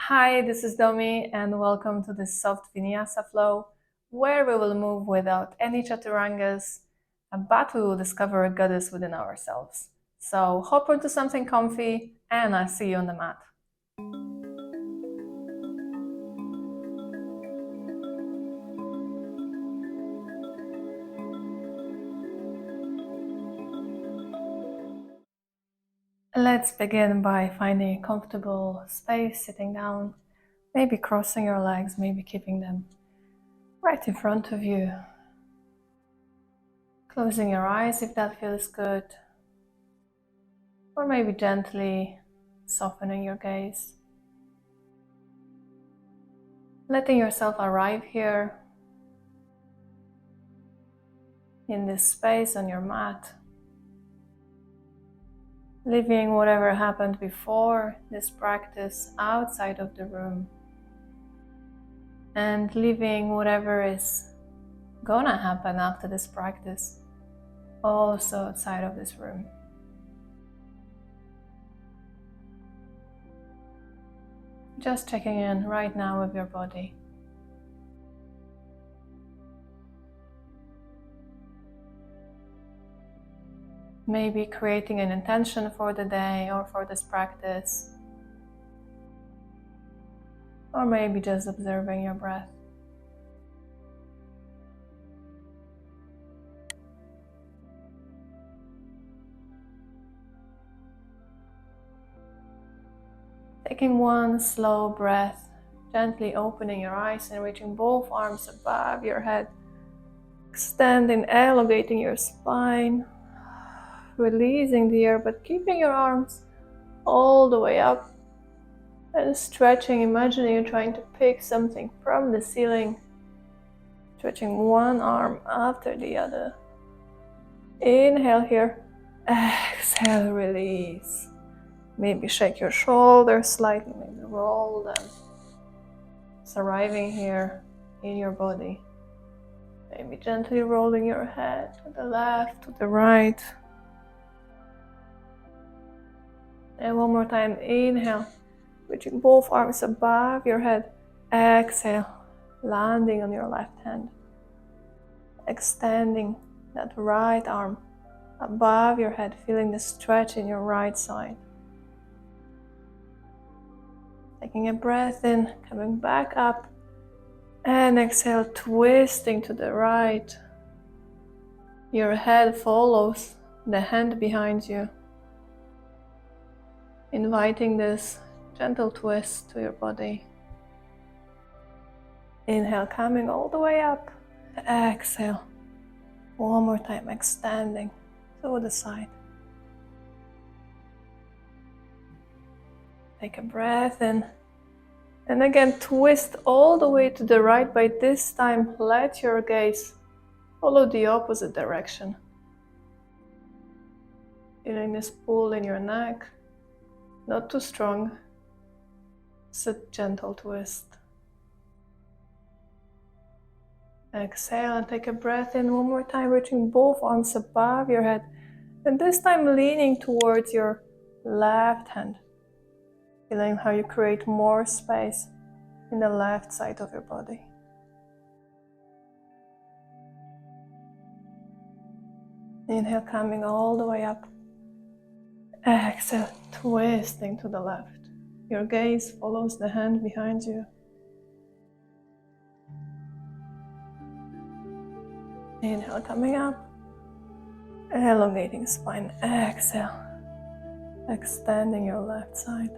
Hi, this is Domi and welcome to this Soft Vinyasa Flow, where we will move without any Chaturangas, but we will discover a goddess within ourselves. So hop into something comfy and I'll see you on the mat. Let's begin by finding a comfortable space, sitting down, maybe crossing your legs, maybe keeping them right in front of you. Closing your eyes if that feels good, or maybe gently softening your gaze. Letting yourself arrive here in this space on your mat. Leaving whatever happened before this practice outside of the room. And leaving whatever is gonna happen after this practice also outside of this room. Just checking in right now with your body. Maybe creating an intention for the day or for this practice. Or maybe just observing your breath. Taking one slow breath, gently opening your eyes and reaching both arms above your head. Extending, elongating your spine. Releasing the air, but keeping your arms all the way up. And stretching, imagining you're trying to pick something from the ceiling. Stretching one arm after the other. Inhale here. Exhale, release. Maybe shake your shoulders slightly, maybe roll them. It's arriving here in your body. Maybe gently rolling your head to the left, to the right. And one more time, inhale, reaching both arms above your head. Exhale, landing on your left hand. Extending that right arm above your head, feeling the stretch in your right side. Taking a breath in, coming back up. And exhale, twisting to the right. Your head follows the hand behind you. Inviting this gentle twist to your body. Inhale, coming all the way up. Exhale. One more time, extending to the side. Take a breath in. And again, twist all the way to the right. By this time, let your gaze follow the opposite direction. Feeling this pull in your neck. Not too strong. It's a gentle twist. Exhale and take a breath in one more time, reaching both arms above your head. And this time leaning towards your left hand. Feeling how you create more space in the left side of your body. Inhale, coming all the way up. Exhale, twisting to the left. Your gaze follows the hand behind you. Inhale, coming up. Elongating spine. Exhale, extending your left side.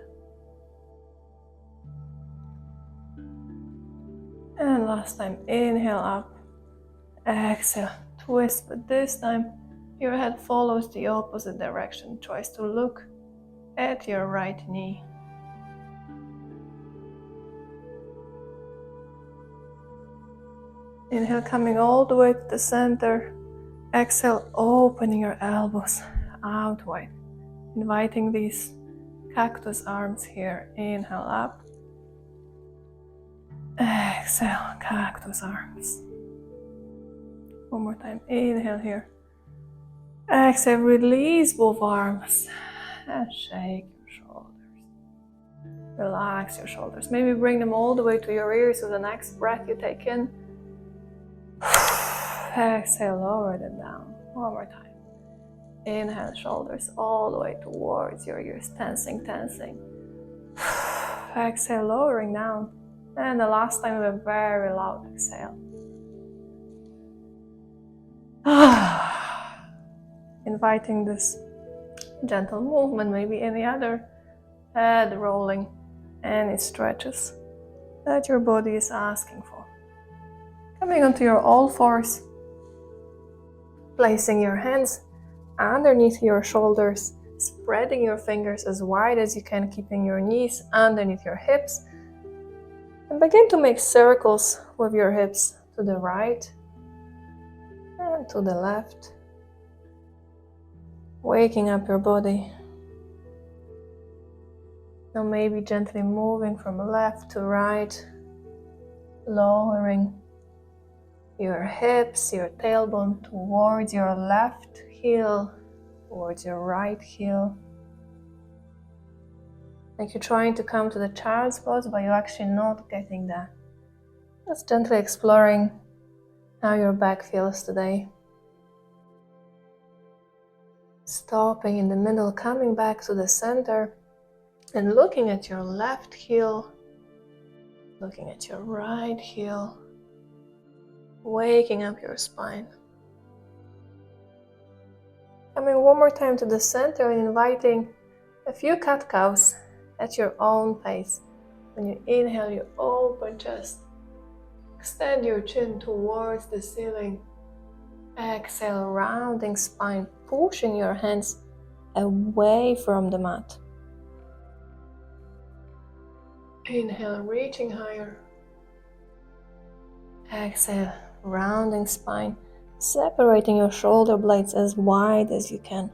And last time, inhale up. Exhale, twist, but this time your head follows the opposite direction. Tries to look at your right knee. Inhale, coming all the way to the center. Exhale, opening your elbows out wide. Inviting these cactus arms here. Inhale up. Exhale, cactus arms. One more time, inhale here. Exhale, release both arms and shake your shoulders. Relax your shoulders. Maybe bring them all the way to your ears so the next breath you take in. Exhale, lower them down. One more time. Inhale, shoulders all the way towards your ears. Tensing, tensing. Exhale, lowering down. And the last time with a very loud exhale. Inviting this gentle movement, maybe any other head rolling, any stretches that your body is asking for. Coming onto your all fours, placing your hands underneath your shoulders, spreading your fingers as wide as you can, keeping your knees underneath your hips, and begin to make circles with your hips to the right and to the left, waking up your body. Now maybe gently moving from left to right, lowering your hips, your tailbone towards your left heel, towards your right heel. Like you're trying to come to the child's pose, but you're actually not getting there. Just gently exploring how your back feels today. Stopping in the middle, coming back to the center, and looking at your left heel, looking at your right heel, waking up your spine. Coming one more time to the center and inviting a few cat-cows at your own pace. When you inhale, you open chest. Extend your chin towards the ceiling. Exhale, rounding spine, pushing your hands away from the mat. Inhale, reaching higher. Exhale, rounding spine, separating your shoulder blades as wide as you can.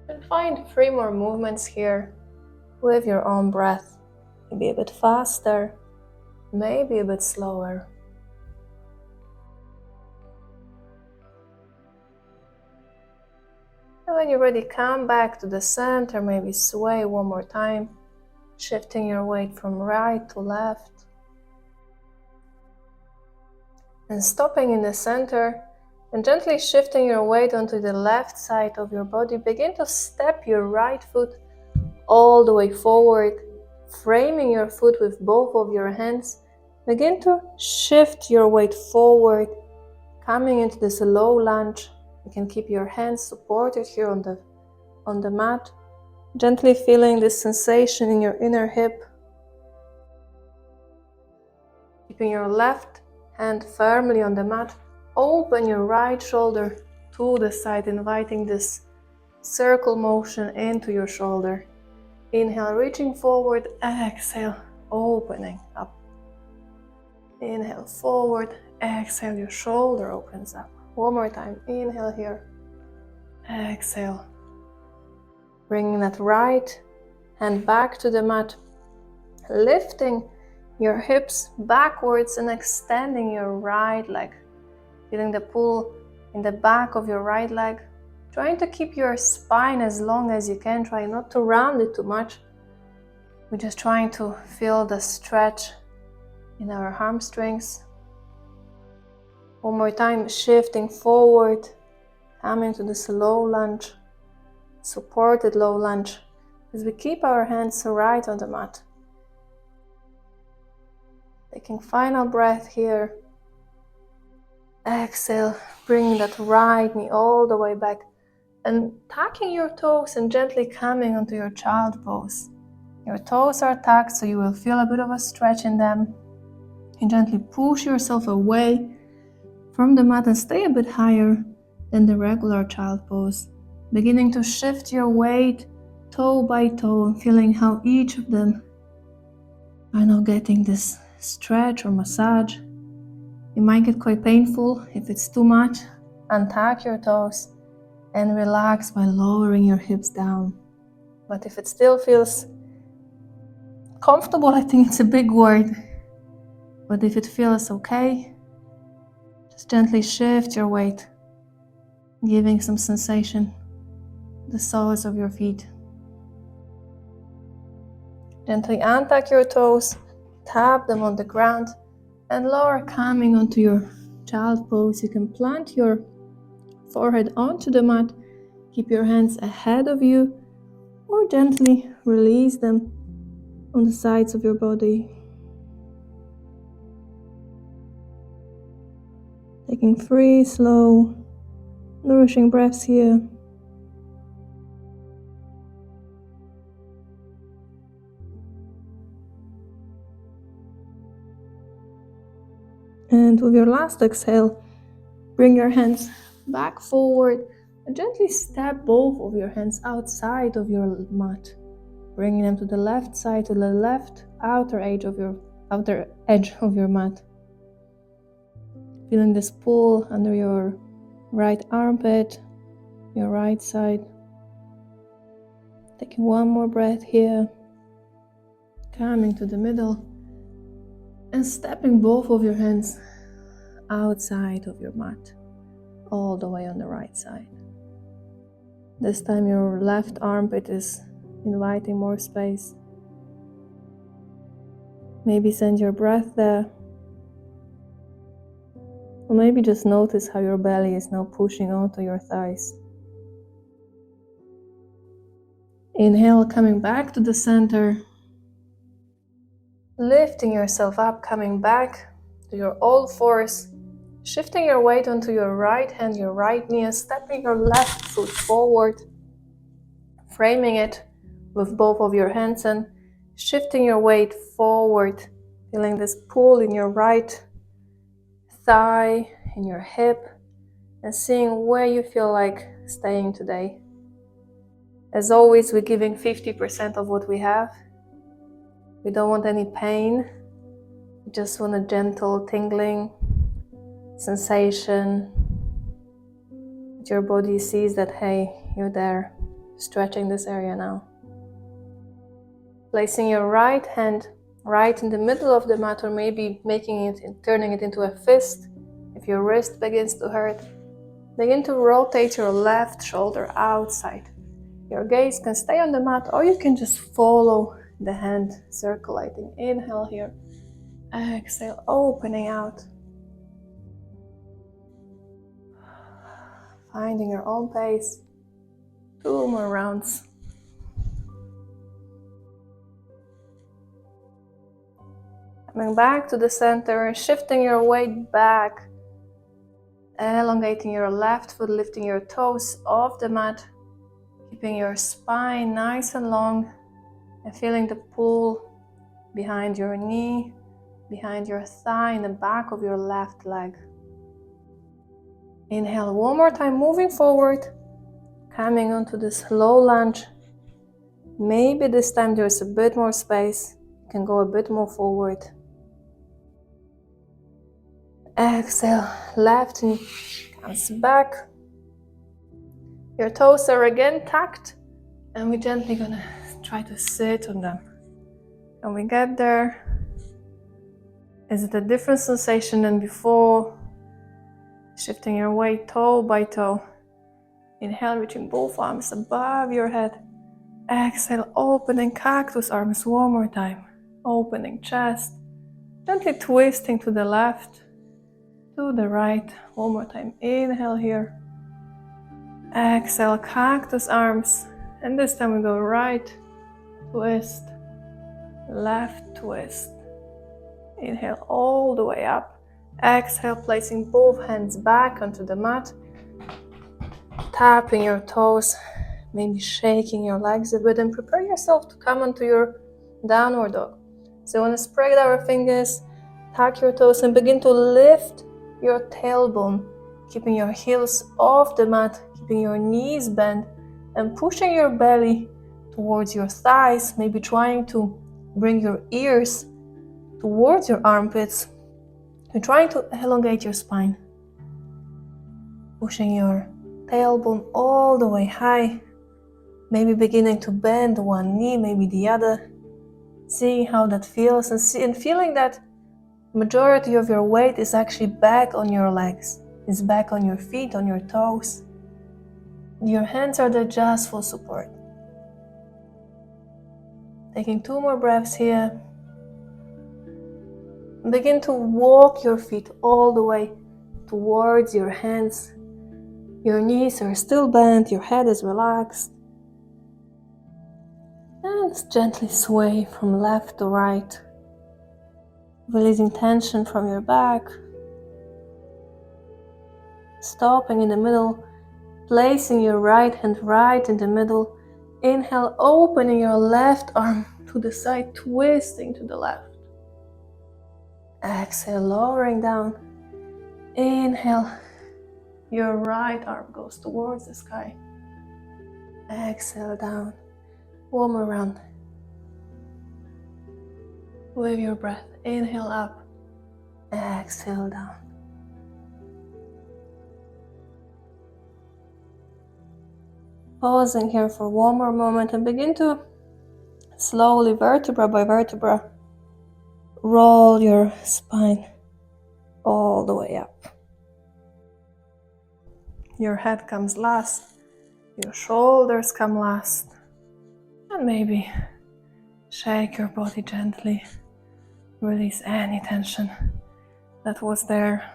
And find 3 more movements here with your own breath. Maybe a bit faster, maybe a bit slower. And when you're ready, come back to the center, maybe sway one more time, shifting your weight from right to left. And stopping in the center and gently shifting your weight onto the left side of your body. Begin to step your right foot all the way forward, framing your foot with both of your hands. Begin to shift your weight forward, coming into this low lunge. You can keep your hands supported here on the mat, gently feeling this sensation in your inner hip. Keeping your left hand firmly on the mat, open your right shoulder to the side, inviting this circle motion into your shoulder. Inhale, reaching forward, exhale, opening up. Inhale, forward, exhale, your shoulder opens up. One more time, inhale here, exhale. Bringing that right hand back to the mat, lifting your hips backwards and extending your right leg. Feeling the pull in the back of your right leg. Trying to keep your spine as long as you can. Try not to round it too much. We're just trying to feel the stretch in our hamstrings. One more time, shifting forward, coming to this low lunge, supported low lunge, as we keep our hands right on the mat. Taking final breath here. Exhale, bringing that right knee all the way back and tucking your toes and gently coming onto your child pose. Your toes are tucked, so you will feel a bit of a stretch in them. And gently push yourself away from the mat and stay a bit higher than the regular child pose. Beginning to shift your weight toe by toe, feeling how each of them are now getting this stretch or massage. It might get quite painful if it's too much. Untuck your toes and relax by lowering your hips down. But if it still feels comfortable, I think it's a big word. But if it feels okay, just gently shift your weight, giving some sensation to the soles of your feet. Gently untuck your toes, tap them on the ground, and lower, coming onto your child pose. You can plant your forehead onto the mat, keep your hands ahead of you, or gently release them on the sides of your body. Taking 3 slow, nourishing breaths here. And with your last exhale, bring your hands back forward and gently step both of your hands outside of your mat, bringing them to the left side, to the left outer edge of your mat. Feeling this pull under your right armpit, your right side. Taking one more breath here, coming to the middle and stepping both of your hands outside of your mat, all the way on the right side. This time your left armpit is inviting more space. Maybe send your breath there. Or maybe just notice how your belly is now pushing onto your thighs. Inhale, coming back to the center. Lifting yourself up, coming back to your all fours. Shifting your weight onto your right hand, your right knee, and stepping your left foot forward. Framing it with both of your hands and shifting your weight forward. Feeling this pull in your right thigh, in your hip, and seeing where you feel like staying today. As always, we're giving 50% of what we have. We don't want any pain. We just want a gentle tingling sensation. Your body sees that, hey, you're there, stretching this area now. Placing your right hand right in the middle of the mat, or maybe making it and turning it into a fist. If your wrist begins to hurt, begin to rotate your left shoulder outside. Your gaze can stay on the mat, or you can just follow the hand circulating. Inhale here, exhale, opening out. Finding your own pace. 2 more rounds. Coming back to the center, shifting your weight back. Elongating your left foot, lifting your toes off the mat. Keeping your spine nice and long. And feeling the pull behind your knee, behind your thigh, in the back of your left leg. Inhale one more time, moving forward. Coming onto this low lunge. Maybe this time there's a bit more space. You can go a bit more forward. Exhale, left knee comes back. Your toes are again tucked, and we're gently gonna try to sit on them. When we get there, is it a different sensation than before? Shifting your weight toe by toe. Inhale, reaching both arms above your head. Exhale, opening cactus arms one more time. Opening chest. Gently twisting to the left, to the right. One more time. Inhale here. Exhale, cactus arms. And this time we go right twist, left twist. Inhale all the way up. Exhale, placing both hands back onto the mat. Tapping your toes, maybe shaking your legs a bit, and prepare yourself to come onto your downward dog. So you want to spread our fingers, tuck your toes, and begin to lift your tailbone, keeping your heels off the mat, keeping your knees bent, and pushing your belly towards your thighs, maybe trying to bring your ears towards your armpits. You're trying to elongate your spine, pushing your tailbone all the way high, maybe beginning to bend one knee, maybe the other, seeing how that feels, and feeling that majority of your weight is actually back on your legs, is back on your feet, on your toes. Your hands are there just for support. Taking 2 more breaths here. Begin to walk your feet all the way towards your hands. Your knees are still bent, your head is relaxed. And gently sway from left to right, releasing tension from your back. Stopping in the middle, placing your right hand right in the middle. Inhale, opening your left arm to the side, twisting to the left. Exhale, lowering down. Inhale, your right arm goes towards the sky. Exhale, down. One more round. With your breath, inhale up. Exhale, down. Pausing here for one more moment and begin to slowly, vertebra by vertebra, roll your spine all the way up. Your head comes last, your shoulders come last, and maybe shake your body gently. Release any tension that was there.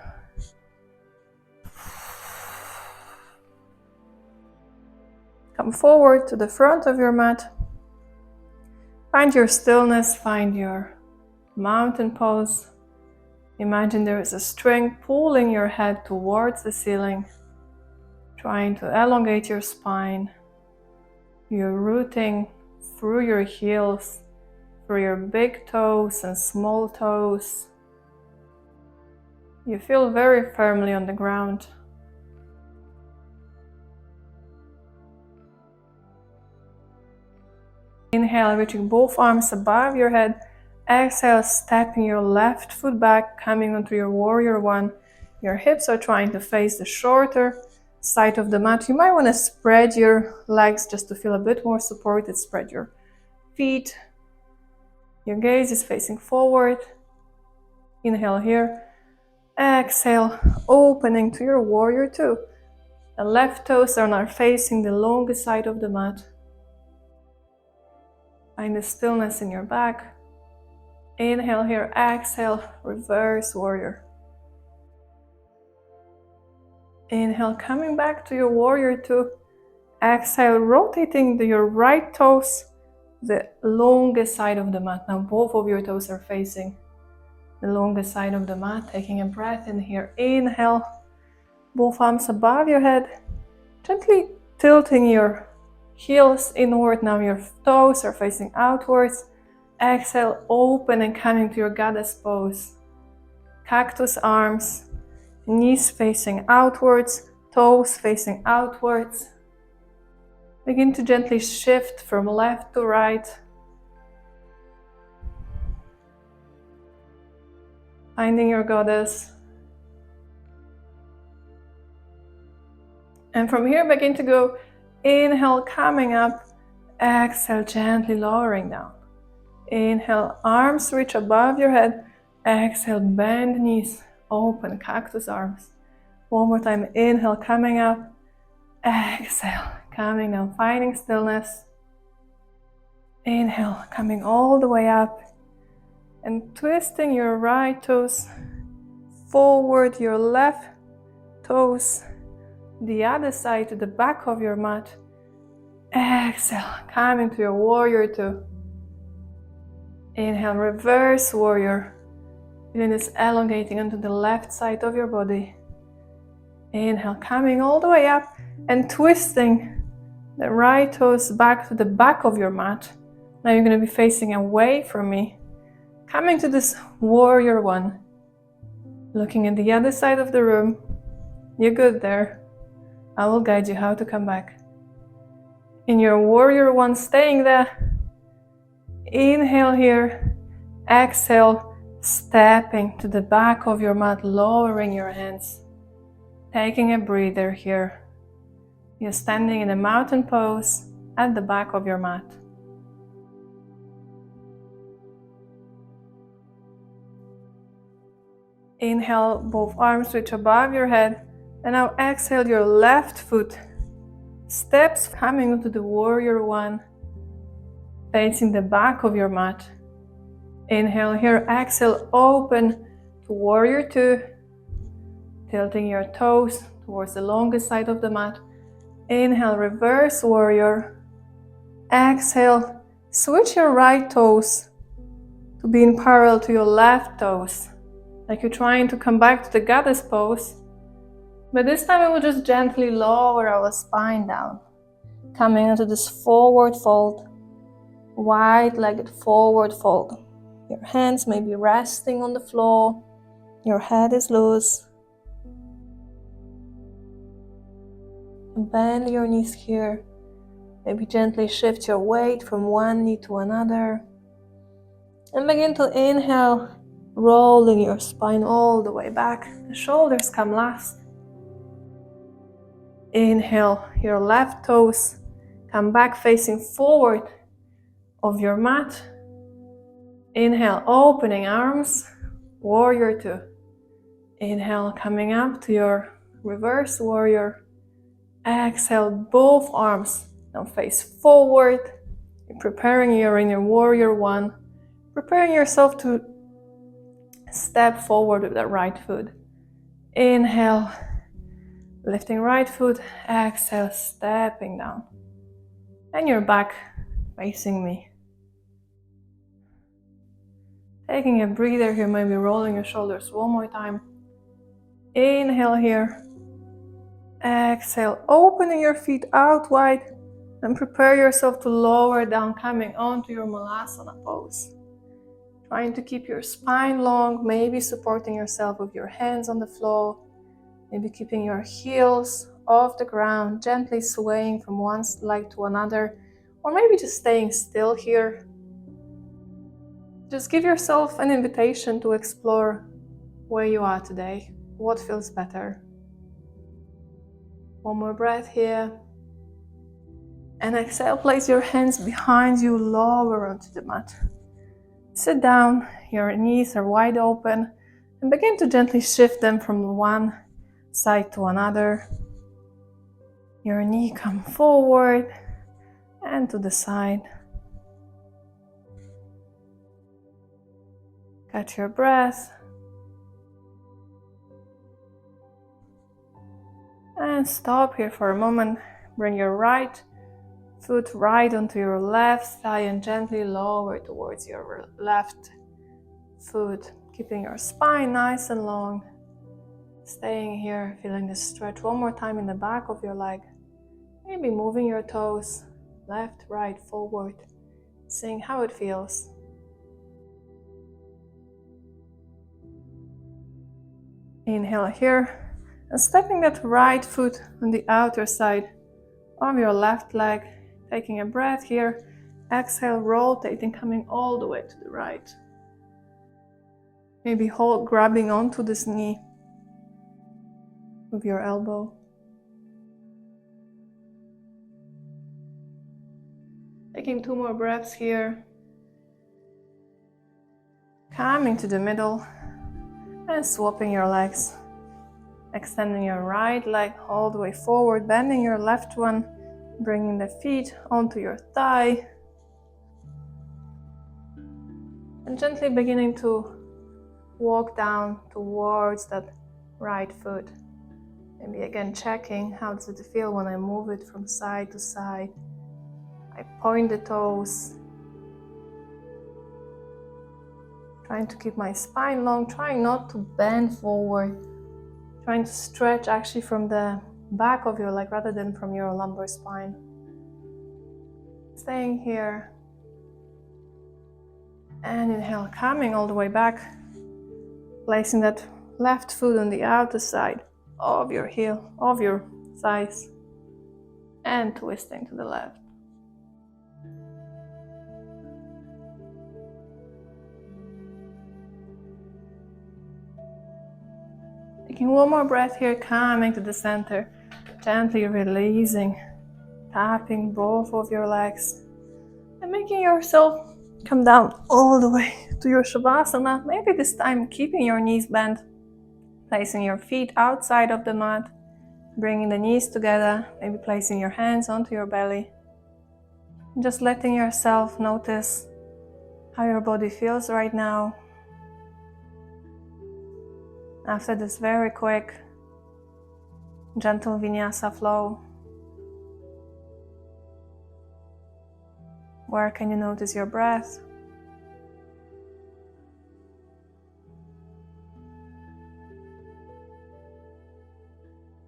Come forward to the front of your mat. Find your stillness, find your mountain pose. Imagine there is a string pulling your head towards the ceiling, trying to elongate your spine. You're rooting through your heels, through your big toes and small toes. You feel very firmly on the ground. Inhale, reaching both arms above your head. Exhale, stepping your left foot back, coming onto your warrior one. Your hips are trying to face the shorter side of the mat. You might want to spread your legs just to feel a bit more supported. Spread your feet. Your gaze is facing forward. Inhale here. Exhale, opening to your warrior two. The left toes are now facing the longest side of the mat. Find the stillness in your back. Inhale here, exhale, reverse warrior. Inhale, coming back to your warrior two. Exhale, rotating your right toes, the longest side of the mat. Now both of your toes are facing the longest side of the mat. Taking a breath in here. Inhale, both arms above your head. Gently tilting your heels inward. Now your toes are facing outwards. Exhale, open and coming to your goddess pose. Cactus arms, knees facing outwards, toes facing outwards. Begin to gently shift from left to right. Finding your goddess. And from here, begin to go. Inhale, coming up. Exhale, gently lowering down. Inhale, arms reach above your head. Exhale, bend knees, open cactus arms. One more time, inhale, coming up. Exhale, coming down, finding stillness. Inhale, coming all the way up. And twisting your right toes forward, your left toes the other side to the back of your mat. Exhale, coming to your warrior two. Inhale, reverse warrior. Feeling this elongating onto the left side of your body. Inhale, coming all the way up and twisting the right toes back to the back of your mat. Now you're going to be facing away from me. Coming to this warrior one. Looking at the other side of the room. You're good there. I will guide you how to come back. In your warrior one, staying there. Inhale here. Exhale, stepping to the back of your mat, lowering your hands. Taking a breather here. You're standing in a mountain pose at the back of your mat. Inhale, both arms reach above your head. And now exhale, your left foot steps coming into the warrior one. facing the back of your mat. Inhale here, exhale, open to warrior two, tilting your toes towards the longest side of the mat. Inhale, reverse warrior. Exhale, switch your right toes to being parallel to your left toes, like you're trying to come back to the goddess pose. But this time we will just gently lower our spine down, coming into this forward fold, wide-legged forward fold. Your hands may be resting on the floor, your head is loose. And bend your knees here. Maybe gently shift your weight from one knee to another. And begin to inhale, rolling your spine all the way back. The shoulders come last. Inhale, your left toes come back facing forward of your mat. Inhale, opening arms, warrior two. Inhale, coming up to your reverse warrior. Exhale, both arms now face forward. You're preparing, you're in your warrior one. Preparing yourself to step forward with that right foot. Inhale, lifting right foot. Exhale, stepping down. And you're back facing me. Taking a breather here, maybe rolling your shoulders one more time. Inhale here. Exhale, opening your feet out wide and prepare yourself to lower down, coming onto your Malasana pose. Trying to keep your spine long, maybe supporting yourself with your hands on the floor, maybe keeping your heels off the ground, gently swaying from one leg to another, or maybe just staying still here. Just give yourself an invitation to explore where you are today, what feels better. One more breath here. And exhale, place your hands behind you, lower onto the mat. Sit down, your knees are wide open, and begin to gently shift them from one side to another. Your knee come forward and to the side. Catch your breath. And stop here for a moment. Bring your right foot right onto your left thigh and gently lower towards your left foot, keeping your spine nice and long. Staying here, feeling the stretch one more time in the back of your leg. Maybe moving your toes left, right, forward, seeing how it feels. Inhale here, and stepping that right foot on the outer side of your left leg. Taking a breath here, exhale, rotating, coming all the way to the right. Maybe grabbing onto this knee with your elbow. Taking 2 more breaths here. Coming to the middle and swapping your legs. Extending your right leg all the way forward, bending your left one. Bringing the feet onto your thigh and gently beginning to walk down towards that right foot. Maybe again checking how does it feel when I move it from side to side. I point the toes, trying to keep my spine long, trying not to bend forward, trying to stretch actually from the back of your leg rather than from your lumbar spine. Staying here. And inhale, coming all the way back. Placing that left foot on the outer side of your heel, of your thighs. And twisting to the left. Taking one more breath here, coming to the center. Gently releasing, tapping both of your legs. And making yourself come down all the way to your Shavasana. Maybe this time keeping your knees bent. Placing your feet outside of the mat. Bringing the knees together. Maybe placing your hands onto your belly. Just letting yourself notice how your body feels right now after this very quick, gentle vinyasa flow. Where can you notice your breath?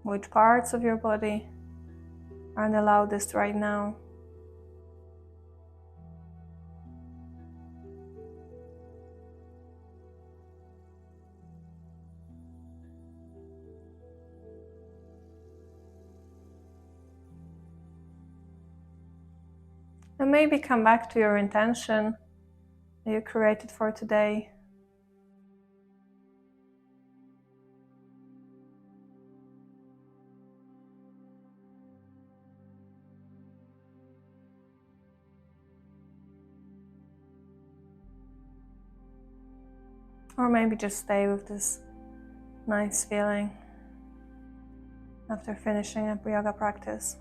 Which parts of your body are the loudest right now? And maybe come back to your intention that you created for today. Or maybe just stay with this nice feeling after finishing a yoga practice.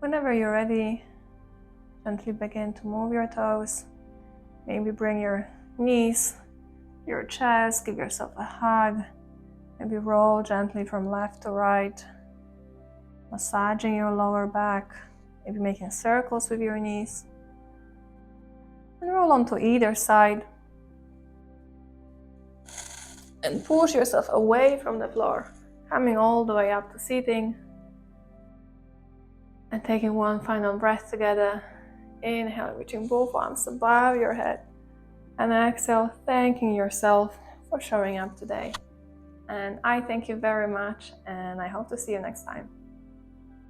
Whenever you're ready, gently begin to move your toes. Maybe bring your knees, your chest, give yourself a hug. Maybe roll gently from left to right, massaging your lower back, maybe making circles with your knees. And roll onto either side. And push yourself away from the floor, coming all the way up to seating. And taking one final breath together. Inhale, reaching both arms above your head. And exhale, thanking yourself for showing up today. And I thank you very much, and I hope to see you next time.